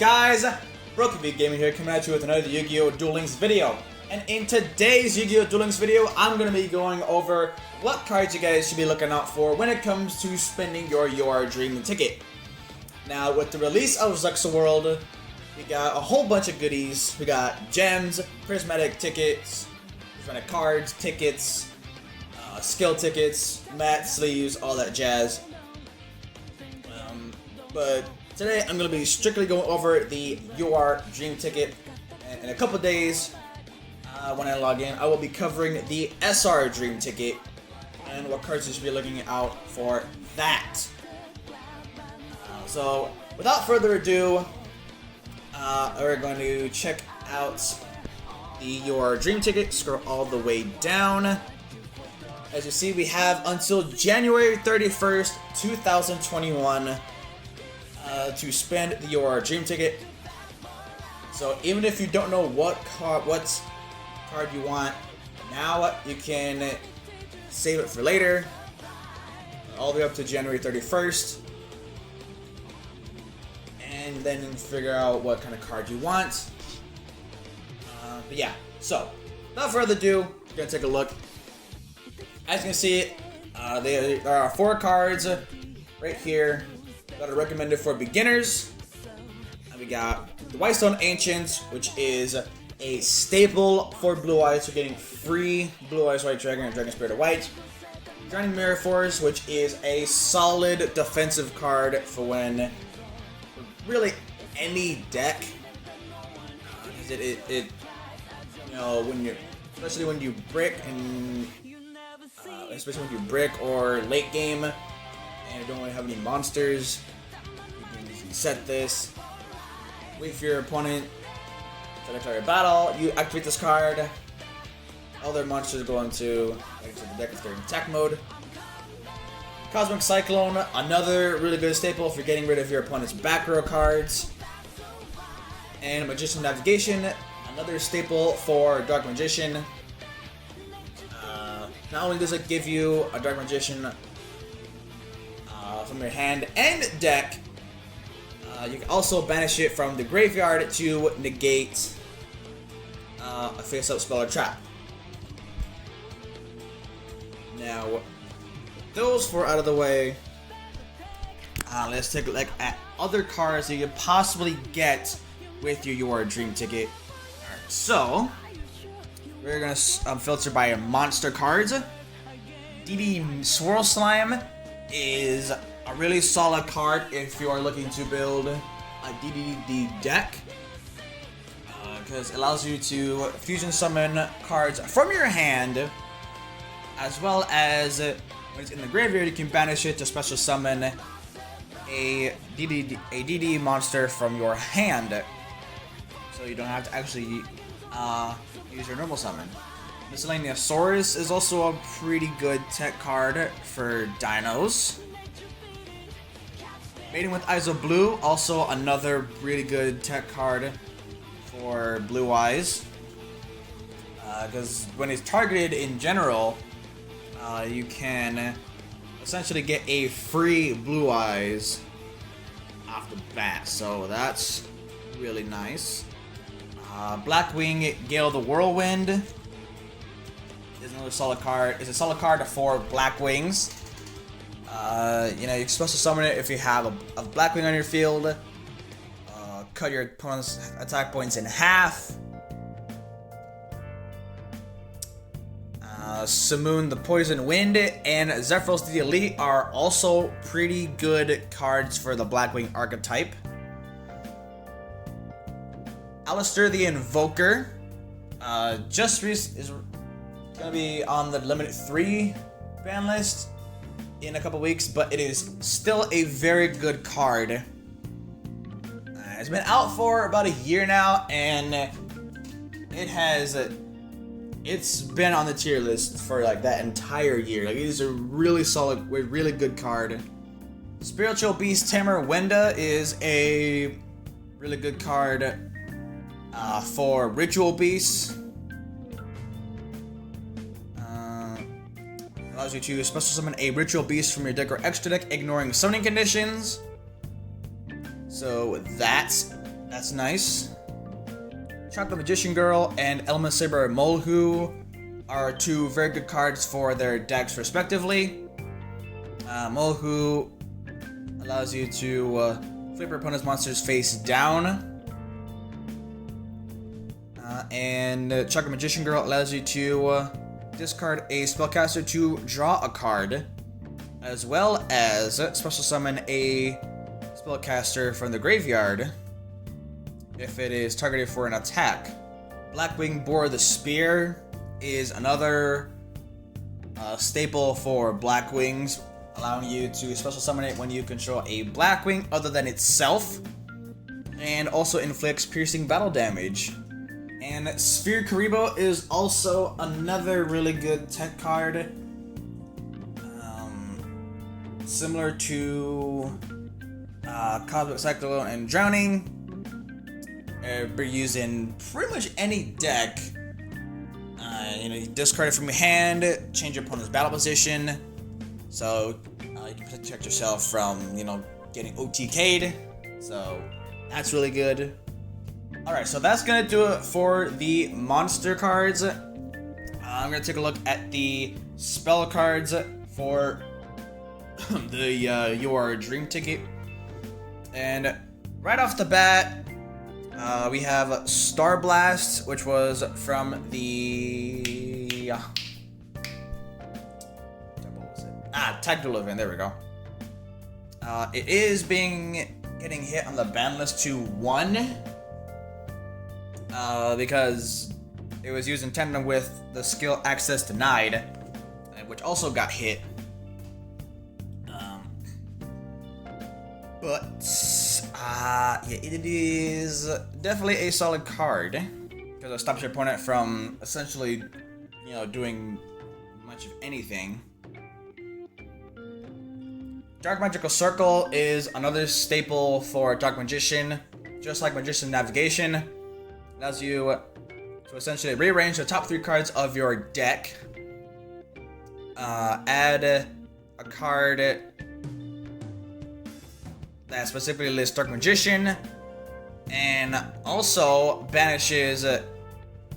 guys? Broken Gaming here, coming at you with another Yu-Gi-Oh! Duel Links video. And in today's Yu-Gi-Oh! Duel Links video, I'm going to be going over what cards you guys should be looking out for when it comes to spending your Dream Ticket. Now, with the release of ZEXAL World, we got a whole bunch of goodies. We got gems, prismatic tickets, prismatic cards, tickets, skill tickets, mat sleeves, all that jazz. But today I'm going to be strictly going over the UR Dream Ticket. And in a couple days, when I log in, I will be covering the SR Dream Ticket and what cards you should be looking out for that. So without further ado, we're going to check out the UR Dream Ticket. Scroll all the way down. As you see, we have until January 31st, 2021 to spend your Dream Ticket. So even if you don't know what card you want now, you can save it for later, all the way up to January 31st, and then figure out what kind of card you want. But yeah, so without further ado, we're gonna take a look. As you can see, there are 4 cards right here that are recommended for beginners. And we got the Whitestone Ancients, which is a staple for Blue Eyes. You're getting free Blue Eyes White Dragon and Dragon Spirit of White. Drowning Mirror Force, which is a solid defensive card for when really any deck. It you know, when you, especially when you brick and especially when you brick or late game and you don't really have any monsters, you can set this, wait for your opponent to declare a battle, you activate this card, all their monsters go into the deck if they're in attack mode. Cosmic Cyclone, another really good staple if you're getting rid of your opponent's back row cards. And Magician Navigation, another staple for Dark Magician. Not only does it give you a Dark Magician from your hand and deck, you can also banish it from the graveyard to negate a face-up spell or trap. Now, with those 4 out of the way, let's take a look at other cards that you could possibly get with your Dream Ticket. Alright, so we're gonna filter by monster cards. DD Swirl Slime is a really solid card if you are looking to build a DDD deck, because it allows you to fusion summon cards from your hand, as well as when it's in the graveyard you can banish it to special summon a DD monster from your hand, so you don't have to actually use your normal summon. Miscellaneous Saurus is also a pretty good tech card for dinos. Maiden with Eyes of Blue, also another really good tech card for Blue Eyes. Because when it's targeted in general, you can essentially get a free Blue Eyes off the bat, so that's really nice. Blackwing Gale the Whirlwind is another solid card. It's a solid card for Blackwings. You know, you're supposed to summon it if you have a Blackwing on your field. Cut your opponent's attack points in half. Simoon the Poison Wind and Zephyros the Elite are also pretty good cards for the Blackwing archetype. Alistair the Invoker is gonna be on the Limited 3 ban list in a couple weeks, but it is still a very good card. It's been out for about a year now, and it's been on the tier list for like that entire year. Like, it is a really solid, really good card. Spiritual Beast Tamer Wenda is a really good card for Ritual Beasts. Allows you to special summon a Ritual Beast from your deck or extra deck, ignoring summoning conditions. So that's That's nice. Chocolate Magician Girl and Element Saber Molhu are two very good cards for their decks respectively. Molhu allows you to flip your opponent's monsters face down. And Chocolate Magician Girl allows you to discard a spellcaster to draw a card, as well as special summon a spellcaster from the graveyard if it is targeted for an attack. Blackwing Boar the Spear is another staple for Blackwings, allowing you to special summon it when you control a Blackwing other than itself, and also inflicts piercing battle damage. And Sphere Karibo is also another really good tech card. Similar to Cosmic Cyclone and Drowning. Be used in pretty much any deck. You discard it from your hand, change your opponent's battle position, so you can protect yourself from, getting OTK'd. So that's really good. Alright, so that's gonna do it for the monster cards. I'm gonna take a look at the spell cards for the your dream ticket. And right off the bat, we have Star Blast, which was from the Tag Duel event. There we go. It is getting hit on the ban list to 1. Because it was used in tandem with the skill Access Denied, which also got hit. It is definitely a solid card because it stops your opponent from essentially, doing much of anything. Dark Magical Circle is another staple for Dark Magician, just like Magician Navigation. Allows you to essentially rearrange the top 3 cards of your deck. Add a card that specifically lists Dark Magician, and also banishes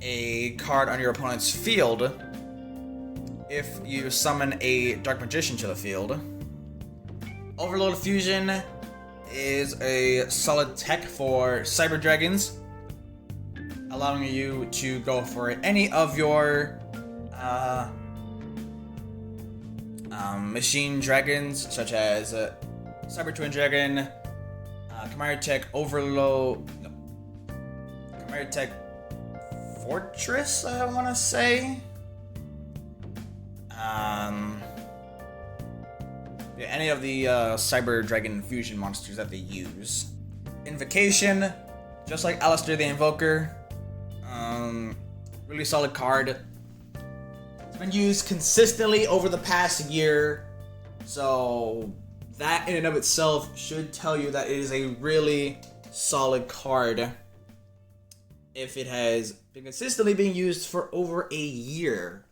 a card on your opponent's field if you summon a Dark Magician to the field. Overload Fusion is a solid tech for Cyber Dragons, allowing you to go for any of your machine dragons, such as Cyber Twin Dragon, Chimera Tech Chimera Tech Fortress, I want to say. Any of the Cyber Dragon fusion monsters that they use. Invocation, just like Alistair the Invoker. Really solid card. It's been used consistently over the past year, so that in and of itself should tell you that it is a really solid card if it has been consistently being used for over a year.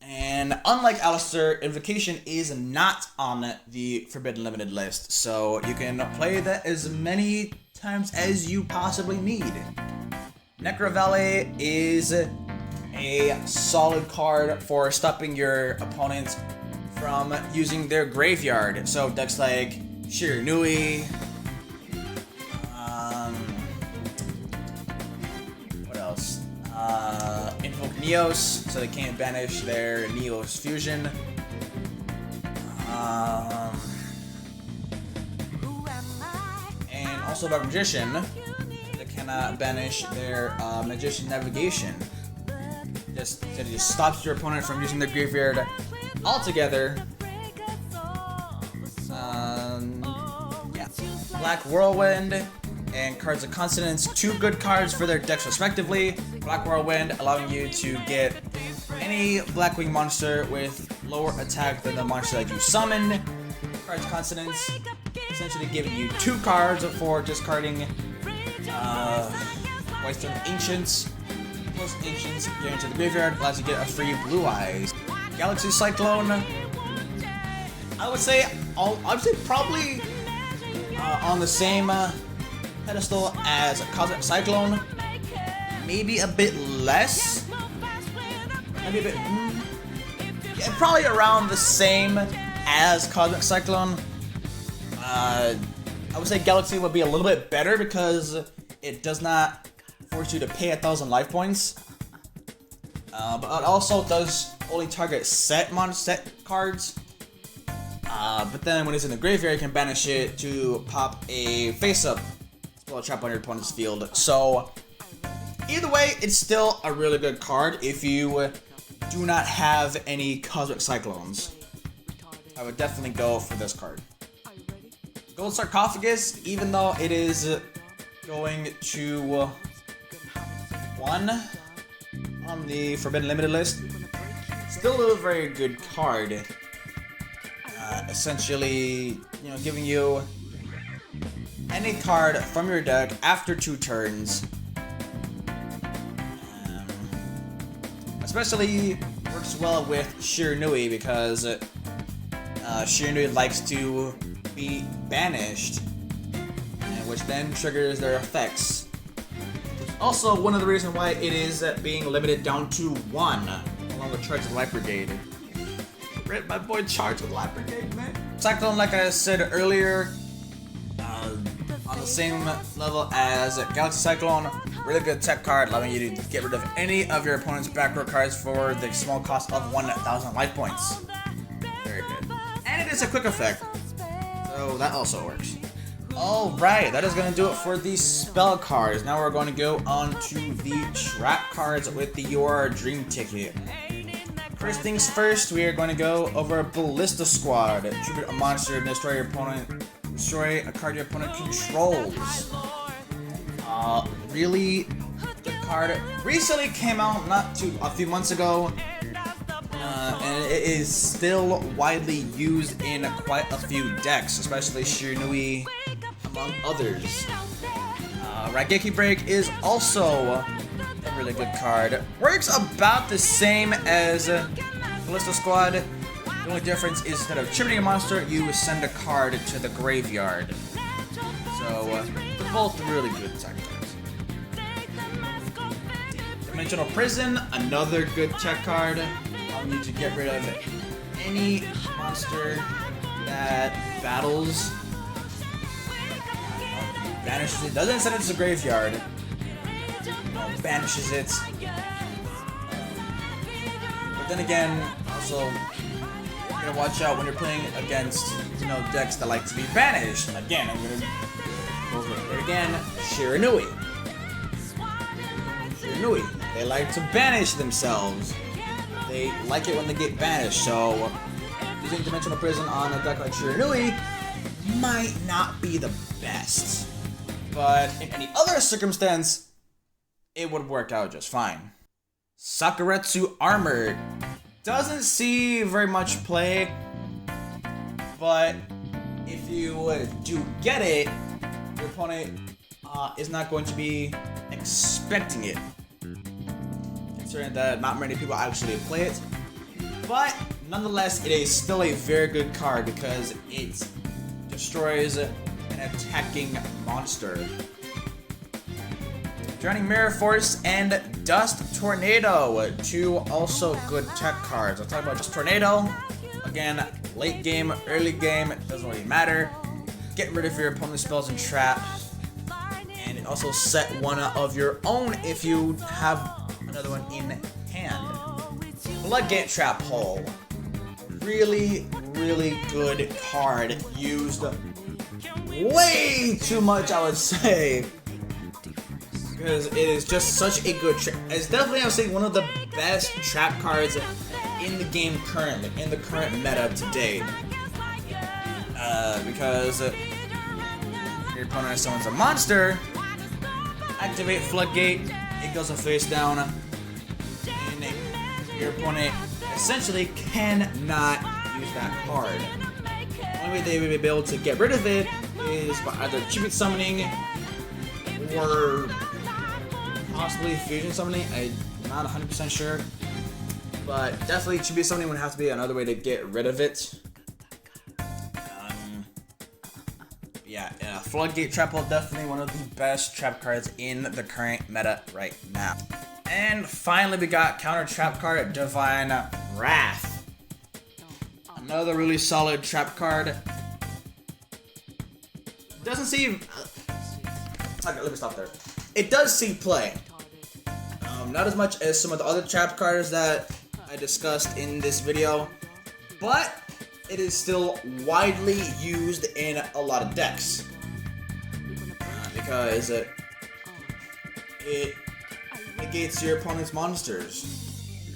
And unlike Alistair, Invocation is not on the Forbidden Limited list, so you can play that as many times as you possibly need. Necro Valet is a solid card for stopping your opponent from using their graveyard. So decks like Shiranui, what else? Invoke Neos, so they can't banish their Neos fusion. And also Dark Magician, they cannot banish their Magician Navigation. It just stops your opponent from using their graveyard altogether. Black Whirlwind and Cards of Consonance, 2 good cards for their decks respectively. Black Whirlwind allowing you to get any Blackwing monster with lower attack than the monster that you summon. Cards of Consonance essentially giving you 2 cards for discarding Whitestone Ancients. Plus Ancients get into the graveyard, allows you to get a free Blue Eyes. Galaxy Cyclone, I would say probably on the same type pedestal as Cosmic Cyclone. Maybe a bit less. Maybe a bit. Yeah, probably around the same as Cosmic Cyclone. I would say Galaxy would be a little bit better because it does not force you to pay 1,000 life points. But it also does only target set cards. But then when it's in the graveyard, you can banish it to pop a face-up spell trap on your opponent's field. So either way, it's still a really good card if you do not have any Cosmic Cyclones. I would definitely go for this card. Gold Sarcophagus, even though it is going to 1 on the Forbidden Limited list, still a very good card. Essentially, giving you any card from your deck after 2 turns. Especially works well with Shiranui because Shiranui likes to be banished, which then triggers their effects. Also, one of the reasons why it is being limited down to 1, along with Charge of the Light Brigade. Rip my boy Charge of the Light Brigade, man. Cyclone, like I said earlier, on the same level as Galaxy Cyclone, really good tech card, allowing you to get rid of any of your opponent's back row cards for the small cost of 1,000 life points. Very good. And it is a quick effect, so that also works. Alright, that is going to do it for the spell cards. Now we're going to go on to the trap cards with the Your Dream Ticket. First things first, we are going to go over Ballista Squad. Tribute a monster, destroy your opponent, destroy a card your opponent controls. Really good card. Recently came out a few months ago, and it is still widely used in quite a few decks, especially Shiranui, among others. Raigeki Break is also a really good card. Works about the same as Ballista Squad. The only difference is instead of tributing a monster, you send a card to the graveyard. So, they're both really good tech cards. Dimensional Prison, another good tech card. Allowing you to get rid of any monster that battles. Banishes it, doesn't send it to the graveyard. Banishes it. But then again, also, you gotta watch out when you're playing against, decks that like to be banished. Again, I'm gonna go over it again. Shiranui. They like to banish themselves. They like it when they get banished, so using Dimensional Prison on a deck like Shiranui might not be the best. But in any other circumstance, it would work out just fine. Sakuretsu Armored doesn't see very much play, but if you do get it, your opponent is not going to be expecting it, considering that not many people actually play it. But nonetheless, it is still a very good card because it destroys an attacking monster. Drowning Mirror Force and Dust Tornado, 2 also good tech cards. I'll talk about Dust Tornado. Again, late game, early game, it doesn't really matter. Get rid of your opponent's spells and traps. And also set one of your own if you have another one in hand. Floodgate Trap Hole. Really, really good card. Used way too much, I would say. Because it is just such a good trap. It's definitely, I would say, one of the best trap cards in the game currently, in the current meta today. Because your opponent summons a monster, activate Floodgate, it goes face down, and your opponent essentially cannot use that card. The only way they would be able to get rid of it is by either tribute summoning or possibly fusion summoning. I'm not 100% sure, but definitely tribute summoning would have to be another way to get rid of it. Yeah, yeah, Floodgate Trap Hole, definitely one of the best trap cards in the current meta right now. And finally, we got counter trap card, Divine Wrath. Another really solid trap card. Doesn't see... okay, let me stop there. It does see play. Not as much as some of the other trap cards that I discussed in this video, but it is still widely used in a lot of decks. Because it negates your opponent's monsters.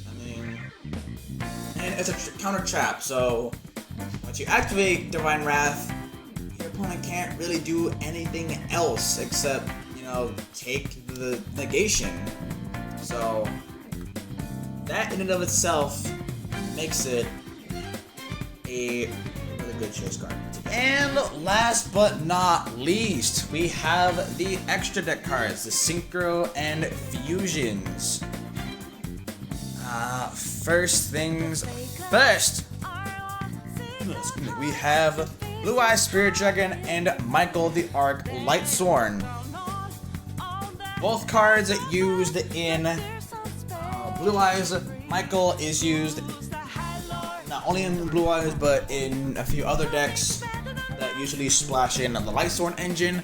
I mean, and it's a counter trap, so once you activate Divine Wrath, your opponent can't really do anything else except, you know, take the negation. So that in and of itself makes it a really good chase card. And last but not least, we have the extra deck cards, the Synchro and Fusions. First things first, we have Blue Eyes Spirit Dragon and Michael the Arc Lightsworn. Both cards used in Blue Eyes. Michael is used not only in Blue Eyes, but in a few other decks that usually splash in on the Lightsworn engine.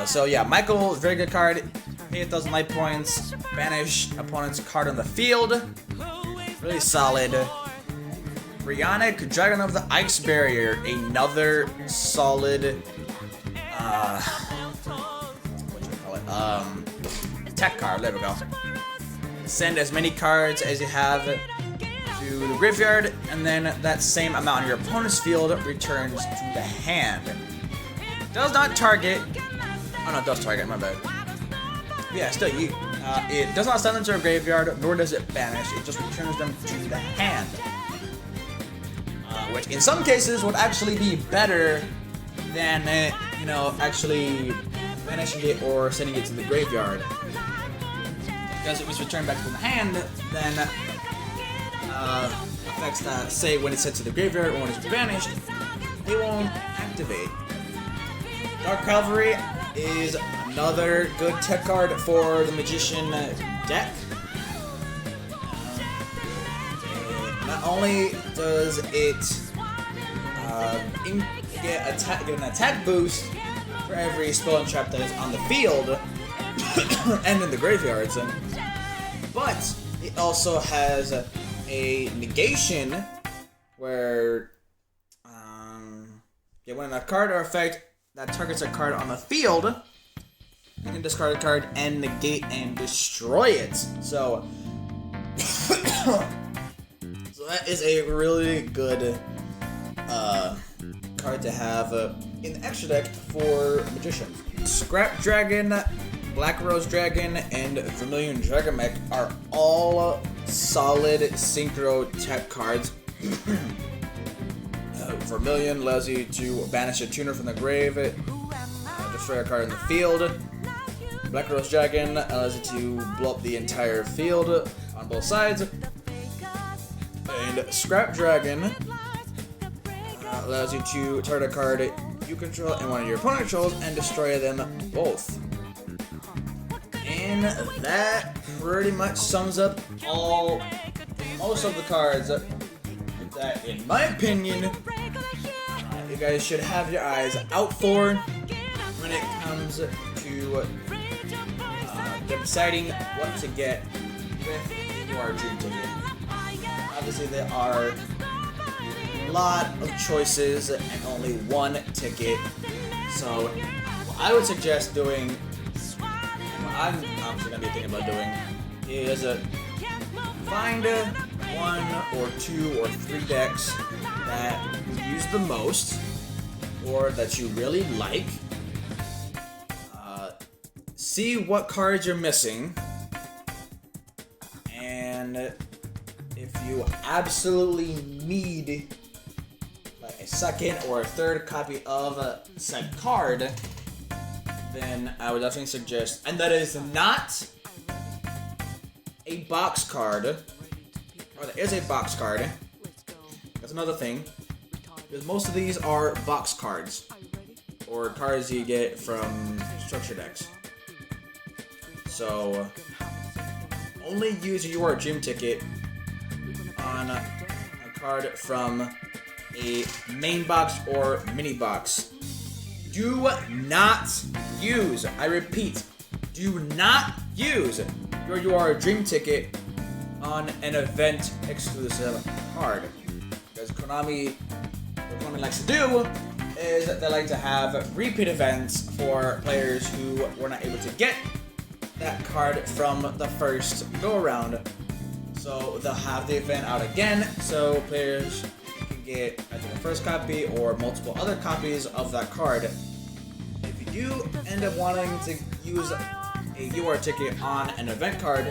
So yeah, Michael, very good card. Pay 1,000 life points, banish opponent's card on the field. Really solid. Brionic, Dragon of the Ice Barrier, another solid tech card. There we go. Send as many cards as you have to the graveyard, and then that same amount on your opponent's field returns to the hand. Does not target. Oh no, it does target. My bad. Yeah, still it does not send them to a graveyard, nor does it banish. It just returns them to the hand, which in some cases would actually be better than you know, actually banishing it or sending it to the graveyard. Because if it's returned back to the hand, then effects that say when it's sent to the graveyard or when it's banished, they won't activate. Dark Cavalry is another good tech card for the Magician deck. Not only does it get an attack boost for every spell and trap that is on the field and in the graveyards, but it also has a negation where when a card or effect that targets a card on the field, you can discard a card and negate and destroy it. So that is a really good card to have in the extra deck for Magicians. Scrap Dragon, Black Rose Dragon, and Vermilion Dragon Mech are all solid synchro tech cards. Vermilion allows you to banish a tuner from the grave, destroy a card in the field. Black Rose Dragon allows you to blow up the entire field on both sides. And Scrap Dragon allows you to target a card you control and one of your opponent controls and destroy them both. And that pretty much sums up most of the cards that, in my opinion, you guys should have your eyes out for when it comes to deciding what to get with your dream ticket. Obviously, there are a lot of choices and only one ticket, so what I would suggest doing, and what I'm obviously going to be thinking about doing, is find one or two or three decks that you use the most or that you really like. See what cards you're missing, and if you absolutely need like a second or a third copy of said card, then I would definitely suggest, and that is not a box card, or there is a box card. That's another thing, because most of these are box cards. or cards you get from structure decks. So only use your dream ticket on a card from a main box or mini box. Do not use, I repeat, do not use your dream ticket on an event exclusive card. Because what Konami likes to do is they like to have repeat events for players who were not able to get that card from the first go around. So they'll have the event out again so players can get either the first copy or multiple other copies of that card. If you do end up wanting to use a UR ticket on an event card,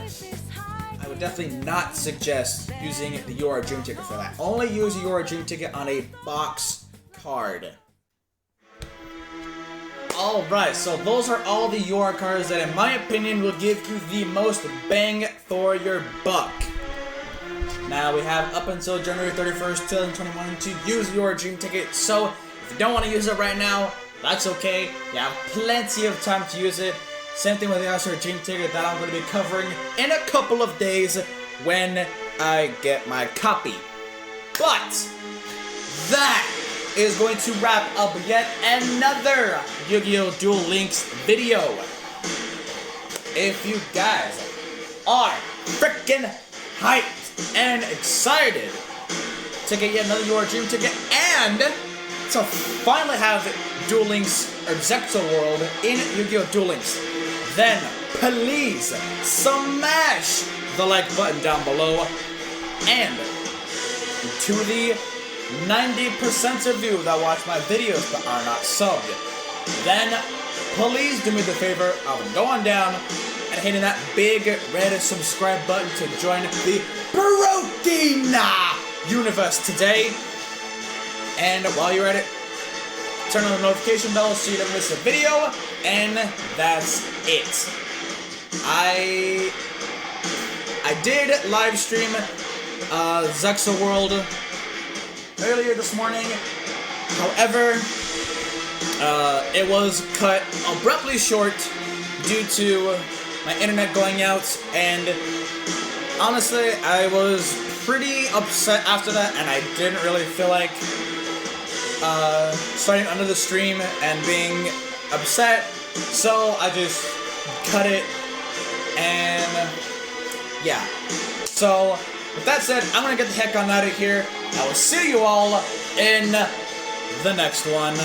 I would definitely not suggest using the UR Dream ticket for that. Only use the UR Dream ticket on a box card. Alright, so those are all the UR cards that in my opinion will give you the most bang for your buck. Now we have up until January 31st, 2021 to use your Dream ticket, so if you don't want to use it right now, that's okay. You have plenty of time to use it. Same thing with the Astro Dream ticket that I'm going to be covering in a couple of days when I get my copy. But that is going to wrap up yet another Yu-Gi-Oh! Duel Links video. If you guys are freaking hyped and excited to get yet another UR Dream ticket and to finally have Duel Links or ZEXAL World in Yu-Gi-Oh! Duel Links, then please smash the like button down below, and to the 90% of you that watch my videos but are not subbed, then please do me the favor of going down and hitting that big red subscribe button to join the Brotina universe today. And while you're at it, turn on the notification bell so you don't miss a video, and that's it. I did live stream ZEXAL World earlier this morning. However, it was cut abruptly short due to my internet going out, and honestly, I was pretty upset after that, and I didn't really feel like starting another stream and being upset, so I just cut it, and yeah. So with that said, I'm gonna get the heck on out of here. I will see you all in the next one.